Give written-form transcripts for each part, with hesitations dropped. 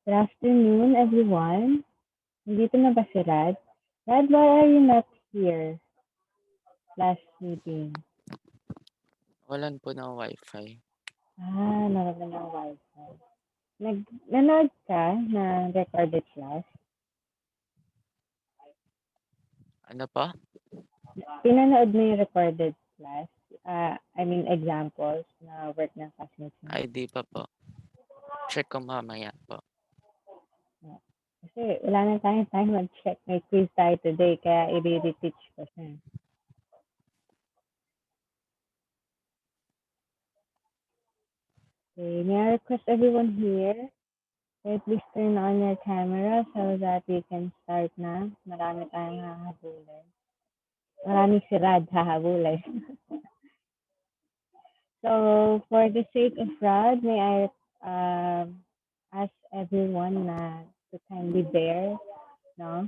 Good afternoon, everyone. Nandito na ba si Rad? Rad, why are you not here last meeting? Walan po ng wifi. Nawala ng wifi. Nanood ka ng recorded class? Ano pa? Pinanood mo yung recorded class? Examples na work ng classmates mo? Ay, di pa po. Check ko mamaya po. Kasi wala na tayong time mag-check. May quiz tayo today, kaya i-reteach ko siya. Okay, may I request everyone here? Okay, please turn on your camera so that we can start na. Marami tayong hahabulin. Marami si Rad hahabulin. So, for the sake of Rad, may I ask everyone to kindly bear, no?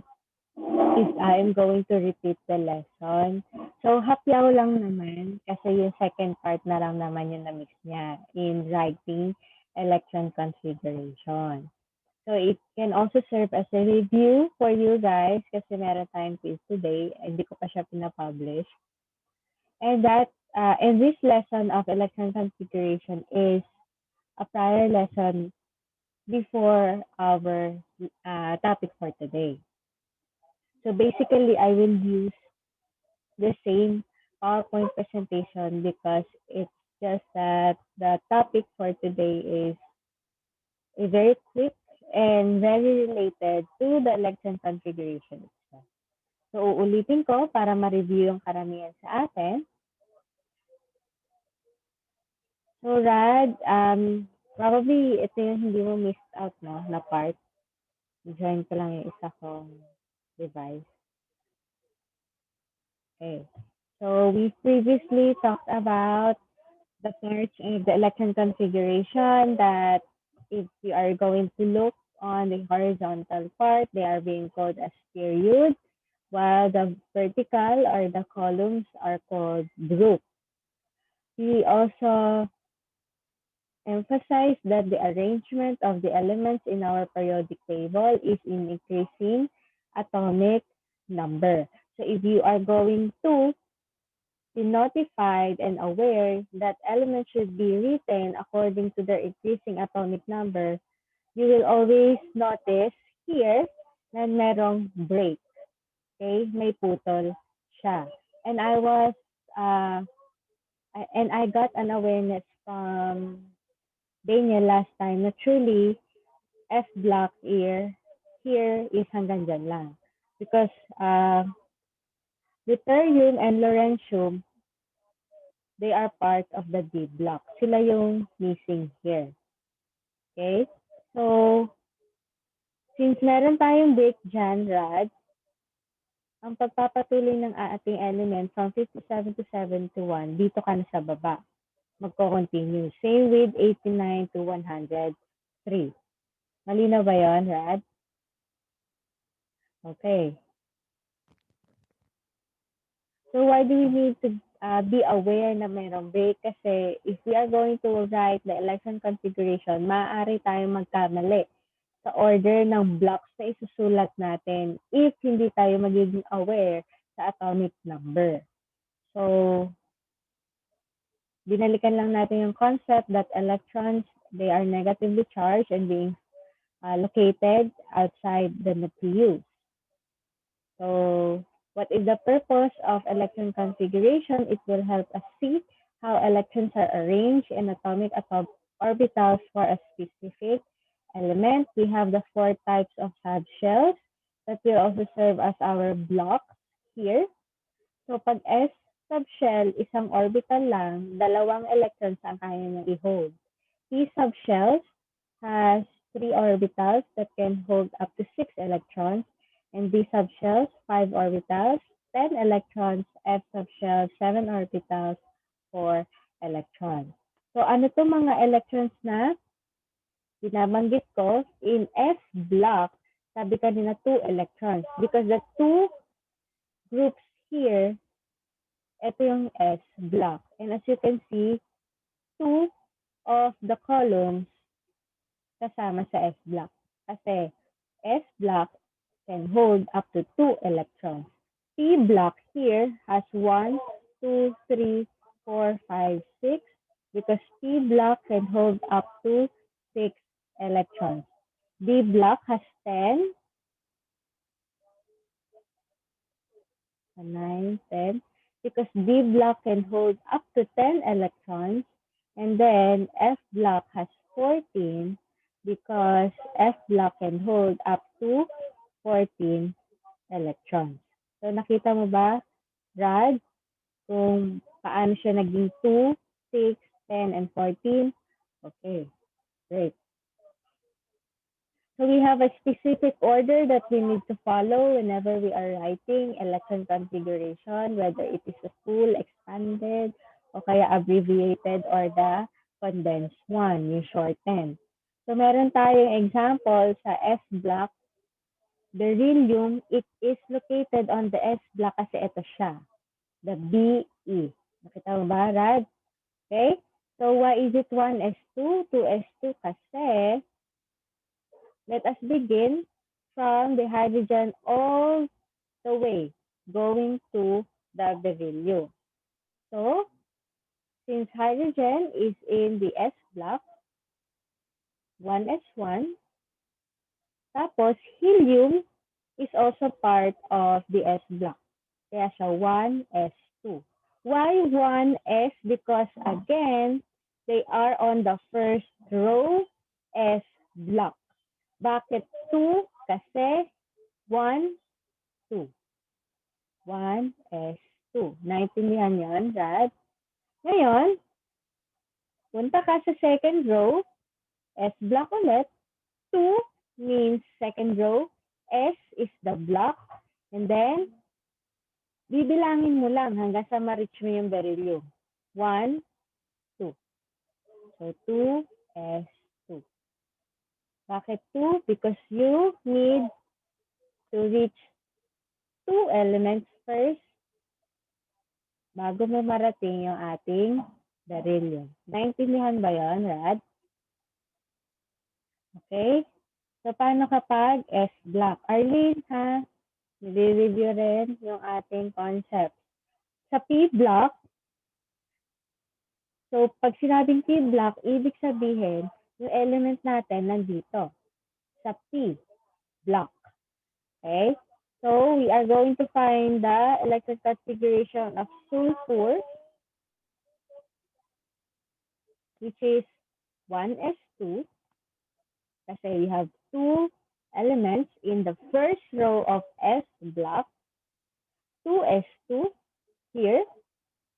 If I am going to repeat the lesson. So, hapyaw lang naman kasi yung second part na lang naman yung na-mix niya in writing electron configuration. So it can also serve as a review for you guys kasi meron tayong quiz today. Hindi ko pa siya pinapublish. And this lesson of electron configuration is a prior lesson before our topic for today. So basically, I will use the same PowerPoint presentation because it's just that the topic for today is a very quick and very related to the electron configuration itself. So, uulitin ko para ma-review yung karamihan sa atin. So, Rad, probably ito yung hindi mo missed out, no, na part. Join ko lang yung isa kong device. Okay. So, we previously talked about the parts of the electron configuration that if you are going to look on the horizontal part, they are being called as period, while the vertical or the columns are called group. We also emphasize that the arrangement of the elements in our periodic table is in increasing atomic number. So if you are going to be notified and aware that elements should be written according to their increasing atomic number, you will always notice here na merong break. Okay? May putol siya. And I got an awareness from Daniel last time na truly F block here is hanggang dyan lang. Because deuterium and lawrencium, they are part of the D block. Sila yung missing here. Okay? So, since meron tayong break dyan, Rad, ang pagpapatuloy ng ating element from 57 to 71, dito ka na sa baba. Magko-continue. Same with 89 to 103. Malinaw ba yun, Rad? Okay. So why do we need to be aware na mayroong break? Kasi if we are going to write the electron configuration, maaari tayong magkamali sa order ng blocks na isusulat natin if hindi tayo magiging aware sa atomic number. So, binalikan lang natin yung concept that electrons, they are negatively charged and being located outside the nucleus. So, what is the purpose of electron configuration? It will help us see how electrons are arranged in atomic orbitals for a specific element. We have the four types of subshells that will also serve as our blocks here. So, pag S subshell, isang orbital lang, dalawang electrons ang kaya niyang i-hold. P subshells has 3 orbitals that can hold up to 6 electrons, and D subshells, 5 orbitals, 10 electrons, F subshells, 7 orbitals, 4 electrons. So ano to mga electrons na binabanggit ko? In S block, sabi kanina 2 electrons because the two groups here, ito yung S block. And as you can see, 2 of the columns kasama sa S block. Kasi S block can hold up to 2 electrons. P block here has 1, 2, 3, 4, 5, 6 because P block can hold up to 6 electrons. D block has 10, 9, 10 because D block can hold up to 10 electrons. And then F block has 14 because F block can hold up to 14 electrons. So nakita mo ba, Rad, kung paano siya naging 2, 6, 10, and 14? Okay, great. So we have a specific order that we need to follow whenever we are writing electron configuration, whether it is a full, expanded, o kaya abbreviated or the condensed one, yung shortened. So meron tayong example sa S block. Beryllium, it is located on the S block kasi ito siya, the BE. Nakita mo ba, Rad? Okay? So why is it 1s2, 2s2? Kasi let us begin from the hydrogen all the way going to the beryllium. So, since hydrogen is in the S block, 1s1, tapos helium is also part of the S block. Kaya siya 1s2. Why 1s? Because again, they are on the first row S block. Bakit 2? Kasi 1, 2. 1s2. Naintindihan yan, Rad? Ngayon, punta ka sa second row, S block ulit. 2 means second row. S is the block. And then, bibilangin mo lang hanggang sa ma-reach mo yung beryllium. 1, 2. So, 2s2. Bakit 2? Because you need to reach 2 elements first bago mo marating yung ating beryllium. Naintindihan ba yun, Rad? Okay? So, paano kapag S block? Arlene, ha? Nire-review rin yung ating concept. Sa P block, so pag sinabing P block, ibig sabihin, yung element natin nandito sa P block. Okay? So, we are going to find the electron configuration of sulfur, which is 1s2, kasi we have 2 elements in the first row of S block, 2s2 here,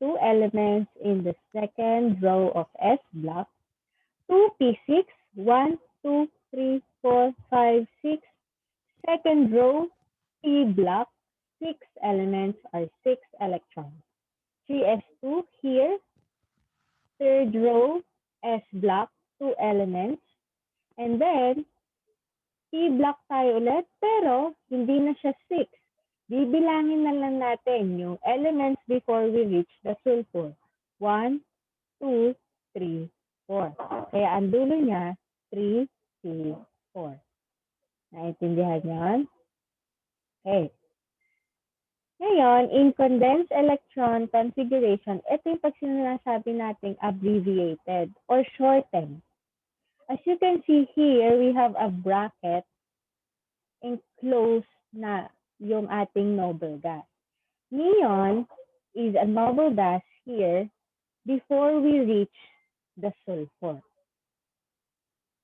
2 elements in the second row of S block, 2p6, 1, 2, 3, 4, 5, 6, second row P block, 6 elements are 6 electrons. 3s2 here, third row S block, 2 elements, and then P block tayo ulit, pero hindi na siya 6. Bibilangin na lang natin yung elements before we reach the sulfur. 1, 2, 3, 4. Kaya ang dulo niya, 3, 3, 4. Naintindihan yan? Okay. Ngayon, in condensed electron configuration, ito yung pag sinasabi nating abbreviated or shortened. As you can see here, we have a bracket enclosed na yung ating noble gas. Neon is a noble gas here before we reach the sulfur.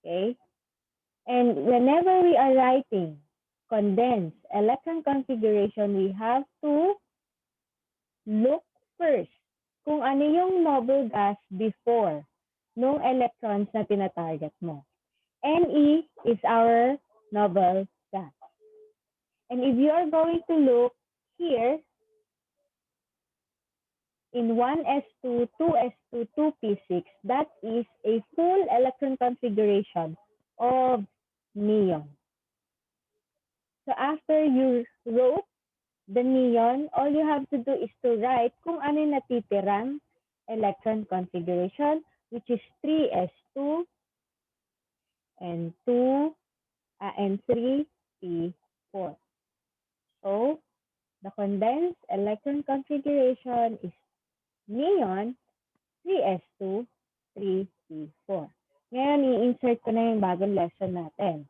Okay? And whenever we are writing condensed electron configuration, we have to look first kung ano yung noble gas before nung electrons na tinatarget mo. Ne is our noble gas. And if you are going to look here, in 1s2, 2s2, 2p6, that is a full electron configuration of neon. So after you wrote the neon, all you have to do is to write kung ano yung natitirang electron configuration, which is 3s2 and 2, and 3p4. So, the condensed electron configuration is neon 3s2, 3p4. Ngayon, i-insert ko na yung bagong lesson natin.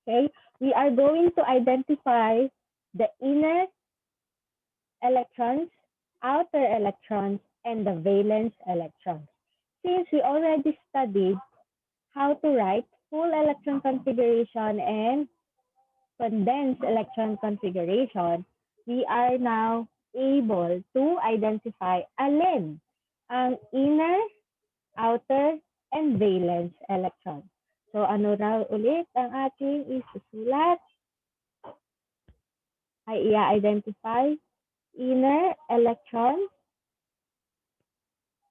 Okay? We are going to identify the inner electrons, outer electrons, and the valence electrons. Since we already studied how to write full electron configuration and condensed electron configuration, we are now able to identify alin ang inner, outer, and valence electron. So ano raw ulit ang ating isusulat? Ay i-identify inner electron,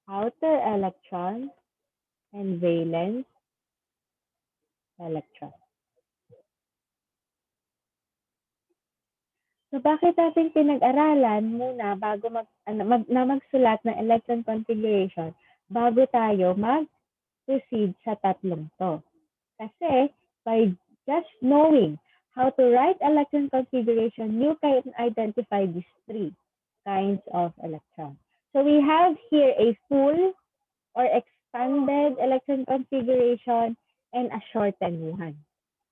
outer electron, and valence electron. So bakit natin pinag-aralan muna bago magsulat ng electron configuration bago tayo mag-proceed sa tatlong to? Kasi by just knowing how to write electron configuration, you can identify these three kinds of electrons. So we have here a full or expanded electron configuration and a shortened one,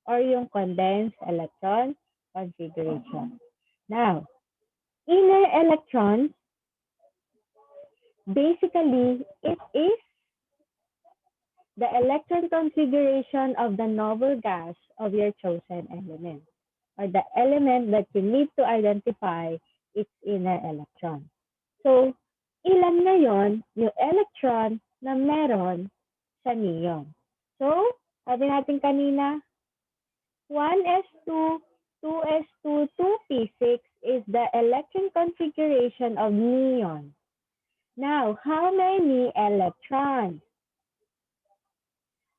or yung condensed electron configuration. Now, inner electrons, basically, it is the electron configuration of the noble gas of your chosen element, or the element that you need to identify its inner electron. So, ilan ngayon yung electron na meron sa neon? So, sabi natin kanina, 1s2, 2s2, 2p6 is the electron configuration of neon. Now, how many electrons?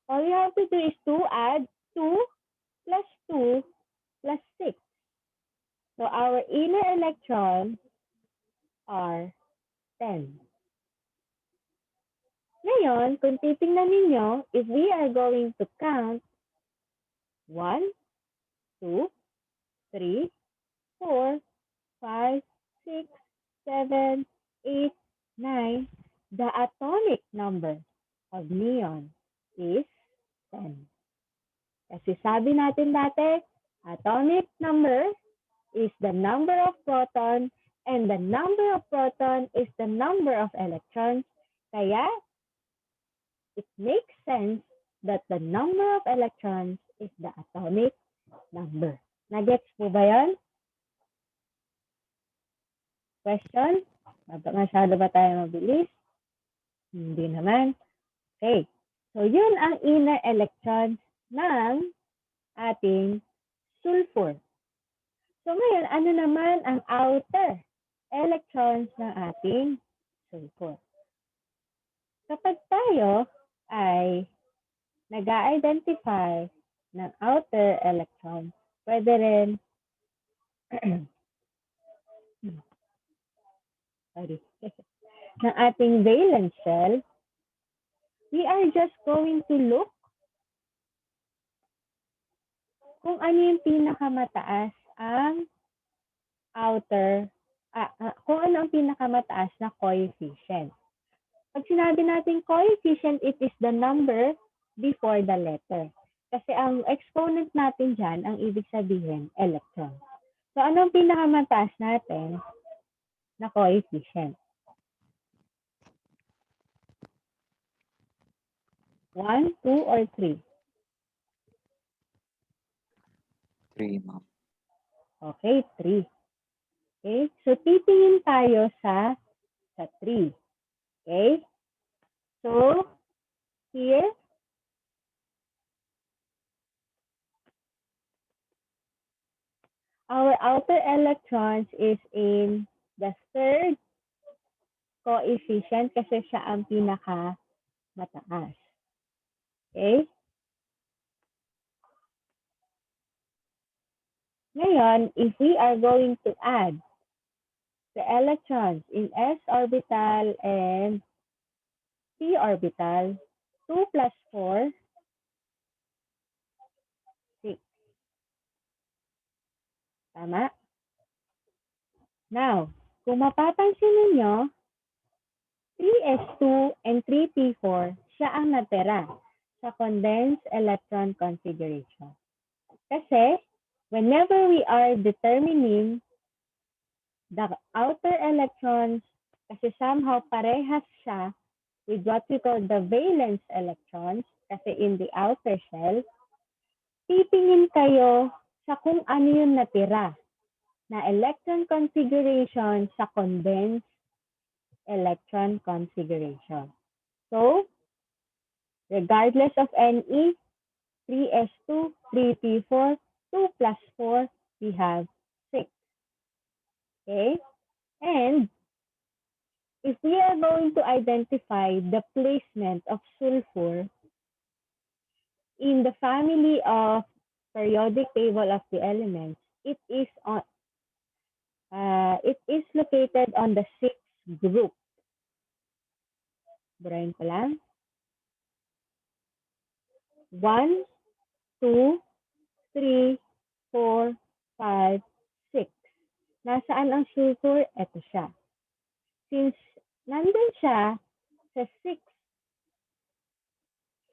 All you have to do is to add 2 plus 2 plus 6. So our inner electrons are 10. Ngayon, kung titingnan ninyo, if we are going to count 1, 2, 3, 4, 5, 6, 7, 8, 9, the atomic number of neon is 10. Kasi sabi natin dati, atomic number is the number of proton and the number of proton is the number of electrons. Kaya, it makes sense that the number of electrons is the atomic number. Nagets po ba yan? Question? Masyado ba tayo mabilis? Hindi naman. Okay. So, yun ang inner electrons ng ating sulfur. So, ngayon, ano naman ang outer electrons ng ating sulfur? Kapag tayo ay nag-identify ng outer electron, pwede rin ng ating valence shell, we are just going to look kung ano yung pinakamataas ang outer, kung ano ang pinakamataas na coefficient. Pag sinabi natin coefficient, it is the number before the letter. Kasi ang exponent natin dyan, ang ibig sabihin, electron. So, ano ang pinakamataas natin na coefficient? 1, 2, or 3? 3, ma'am. Okay, 3. Okay, so titingin tayo sa 3. Okay? So, here, our outer electrons is in the third coefficient kasi siya ang pinaka-mataas. Okay? Ngayon, if we are going to add the electrons in s orbital and p orbital, 2 plus 4, 6. Tama? Now, kung mapapansin ninyo, 3s2 and 3p4, siya ang natira sa condensed electron configuration. Kasi, whenever we are determining the outer electrons, kasi somehow parehas siya with what we call the valence electrons, kasi in the outer shell, titingin kayo sa kung ano yung natira na electron configuration sa condensed electron configuration. So, regardless of NE, 3s2, 3p4, 2 plus 4, we have 6. Okay? And if we are going to identify the placement of sulfur in the family of periodic table of the elements, it is located on the 6th group. Burahin ko lang. 1, 2, 3, 4, 5, 6. Nasaan ang sulfur? Ito siya. Since nandun siya sa 6th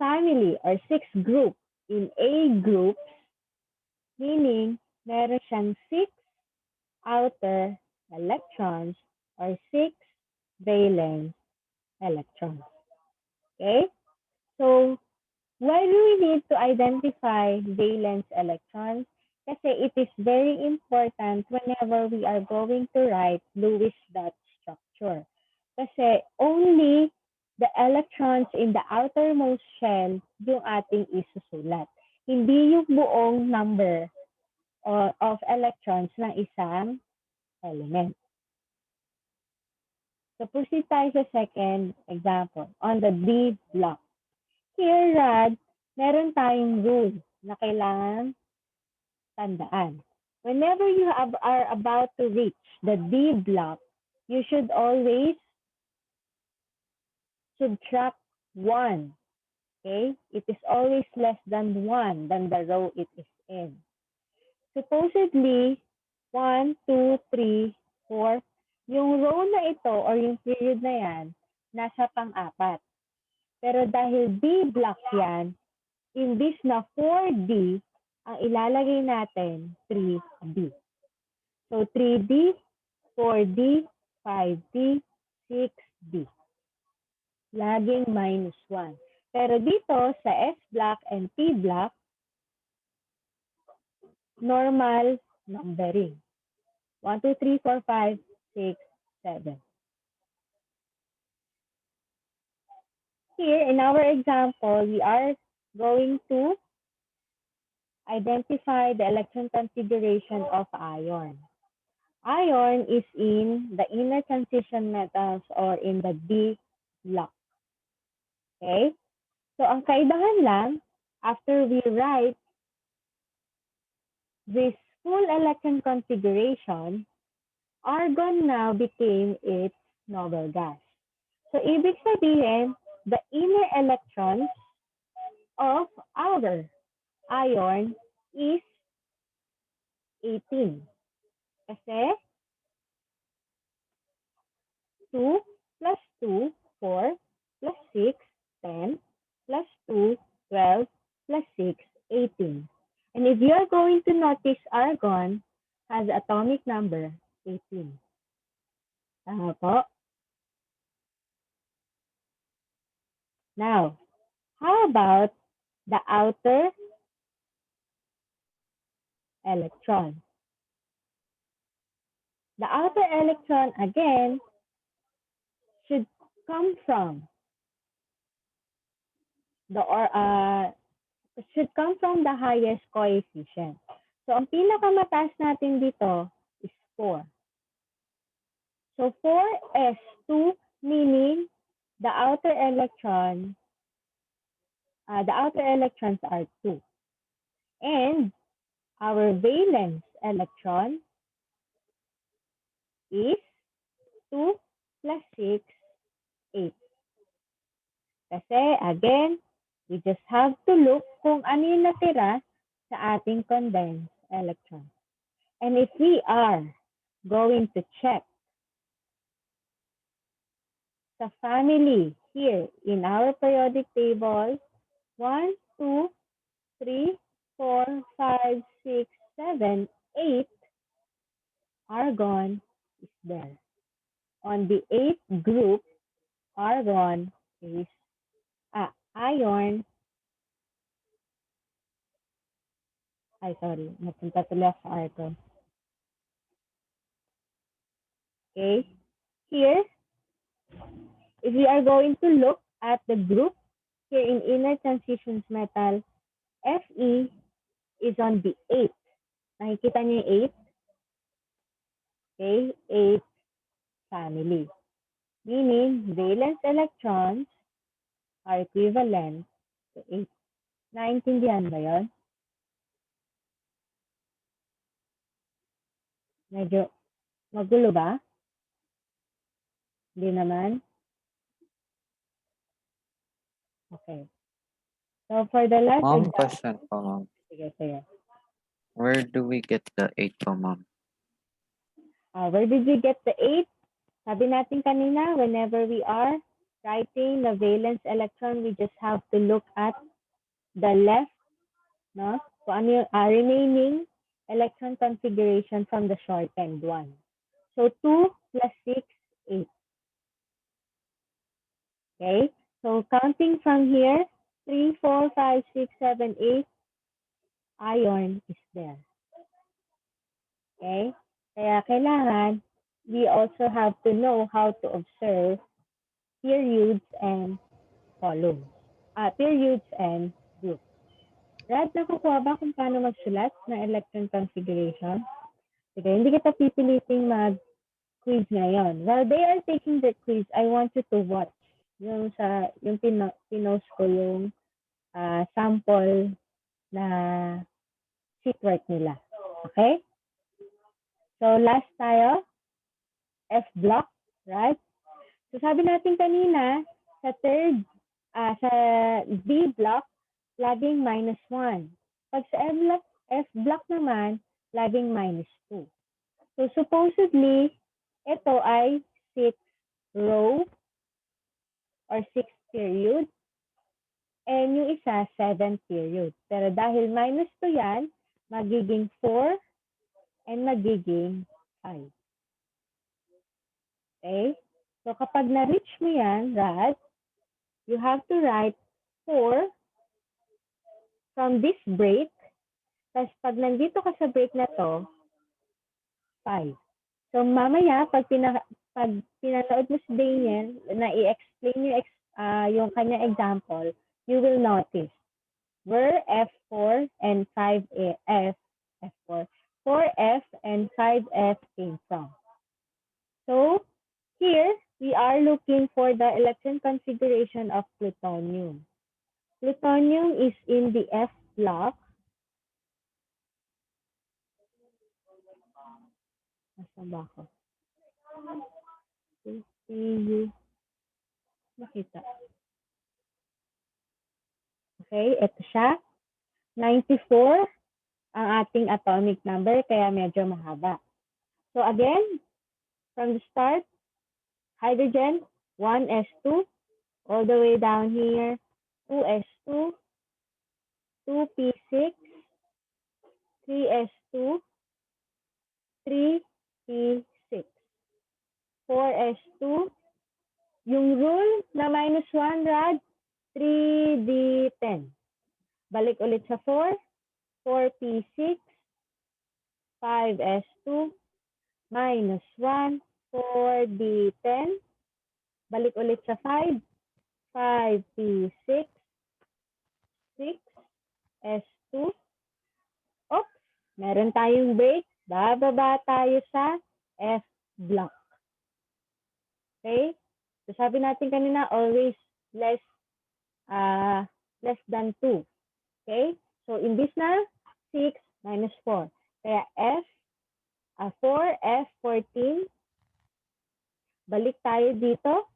family or 6th group in A group, meaning meron siyang 6 outer electrons or 6 valence electrons. Okay? So, why do we need to identify valence electrons? Kasi it is very important whenever we are going to write Lewis dot structure. Kasi only the electrons in the outermost shell yung ating isusulat. Hindi yung buong number of electrons ng isang element. So proceed tayo sa second example on the D block. Here, Rad, meron tayong rule na kailangan tandaan. Whenever you are about to reach the D block, you should always subtract 1. Okay? It is always less than 1 than the row it is in. Supposedly, 1, 2, 3, 4, yung row na ito or yung period na yan, nasa pang-apat. Pero dahil D block yan, imbis na 4D, ang ilalagay natin 3D. So 3D, 4D, 5D, 6D. Laging minus 1. Pero dito sa S block and P block, normal numbering. 1, 2, 3, 4, 5, 6, 7. Here, in our example, we are going to identify the electron configuration of iron. Iron is in the inner transition metals or in the D block. Okay? So, ang kaibahan lang, after we write this full electron configuration, argon now became its noble gas. So, ibig sabihin, the inner electrons of our iron is 18. Kasi 2 plus 2, 4, plus 6, 10, plus 2, 12, plus 6, 18. And if you are going to notice, argon has atomic number 18. Tama po? Now, how about the outer electron? The outer electron, again, should come from the highest coefficient. So, ang pinakamataas natin dito is 4. So, 4s2, meaning the outer electrons are 2. And our valence electron is 2 plus 6, 8. Kasi, again, we just have to look kung ano yung natira sa ating condensed electron. And if we are going to check the family here in our periodic table, 1, 2, 3, 4, 5, 6, 7, 8, argon is there. On the 8th group, argon is iron. Sorry, napunta tuloy ako sa argon. Okay, here, if we are going to look at the group here in inner transitions metal, Fe is on the 8th. Nakikita niyo yung 8? Okay, 8th family. Meaning, valence electrons are equivalent to 8. Naintindihan ba yun? Medyo magulo ba? Hindi naman? Okay. So, for the last Ma'am, example, question po, ma'am. sige. Where do we get the 8 po, ma'am? Where did you get the 8? Sabi natin kanina, whenever we are writing the valence electron, we just have to look at the left, no? Kung ano yung remaining electron configuration from the shortened one. So, 2 plus 6, 8. Okay? So, counting from here, 3, 4, 5, 6, 7, 8, iron is there. Okay? Kaya kailangan, we also have to know how to observe periods and columns. Periods and groups. Rad, nakukuha ba kung paano magsulat ng electron configuration? Sige, hindi kita pipiliting mag-quiz ngayon. While they are taking the quiz, I want you to watch yung pinost ko yung sample na sheet work nila. Okay? So, last tayo, F block, right? So, sabi natin kanina, sa B block, laging -1. Pag sa F block naman, laging -2. So, supposedly, ito ay 6 row or 6 period. And yung isa, 7 period. Pero dahil -2 yan, magiging 4 and magiging 5. Okay? So, kapag na-reach mo yan, Rad, you have to write 4 from this break. Tapos, pag nandito ka sa break na to, 5. So, mamaya, pag pinanood mo si Daniel, na i-explain yung kanya example, you will notice where F4 and 5F, F4, 4F and 5F came from. So, here, we are looking for the electron configuration of plutonium. Plutonium is in the F block. Nasaan ba ako? Makita. Okay, ito siya. 94 ang ating atomic number, kaya medyo mahaba. So again, from the start, hydrogen, 1s2, all the way down here, 2s2, 2p6, 3s2, 3p6, 4s2, yung rule na -1, Rad, 3d10. Balik ulit sa 4, 4p6, 5s2, -1, 4d10. Balik ulit sa 5, 5p6, 6s2. Oops, meron tayong break. Bababa tayo sa F block. Okay? So sabi natin kanina, always less than 2. Okay? So in this na, 6 minus 4. Kaya 4F14. Balik tayo dito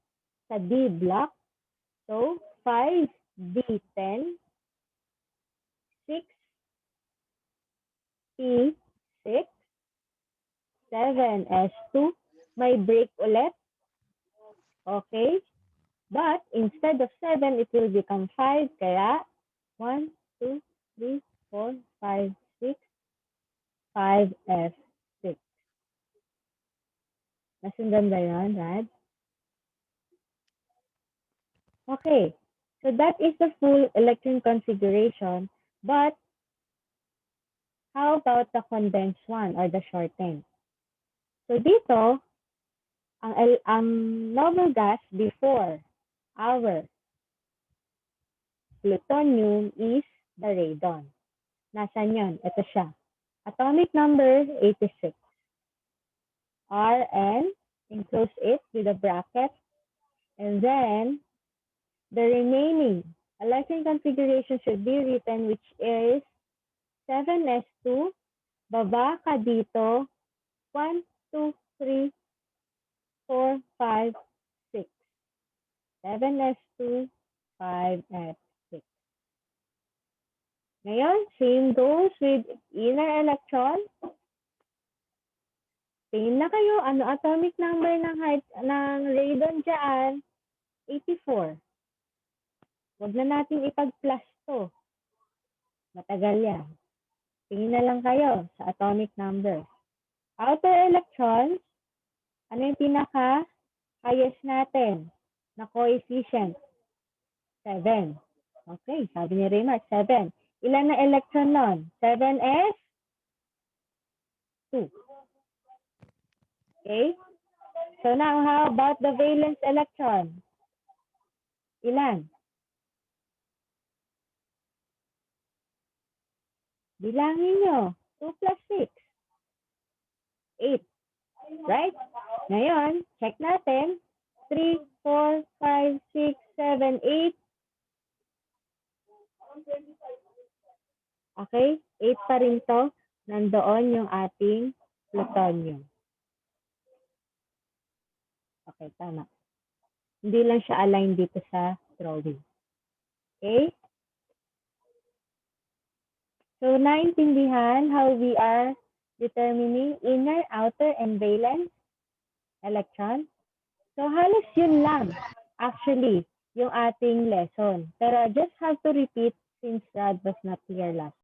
sa D block. So 5D10, 6P6, 7s2. May break ulit. Okay? But instead of 7, it will become 5. Kaya 1, 2, 3, 4, 5, 6, 5s6. Nasundan ba yun, Rad? Okay. So that is the full electron configuration. But how about the condensed one or the shortened? So dito, ang noble gas before our plutonium is the radon. Nasaan yun? Ito siya. Atomic number 86. Rn, enclose it with a bracket. And then, the remaining electron configuration should be written, which is 7s2. Baba ka dito. 1, 2, 3, 4, 5, 6. 7s2, 5s6. Ngayon, same goes with inner electron. Tingin na kayo, ano atomic number ng radon dyan? 84. Huwag na natin ipag-plus to. Matagal yan. Tingin na lang kayo sa atomic number. Outer electrons, ano yung pinaka-highest natin na coefficient? 7. Okay, sabi ni Remark, 7. Ilan na electron nun? 7s? 2. Okay? So now, how about the valence electron? Ilan? Bilangin nyo. 2 plus 6. 8. Right? Ngayon, check natin. 3, 4, 5, 6, 7, 8. Okay? 8 pa rin to. Nandoon yung ating plutonium. Okay, tama. Hindi lang siya align dito sa drawing. Okay? So, naintindihan how we are determining inner, outer, and valence electron. So, halos yun lang, actually, yung ating lesson. Pero I just have to repeat since Rad was not here last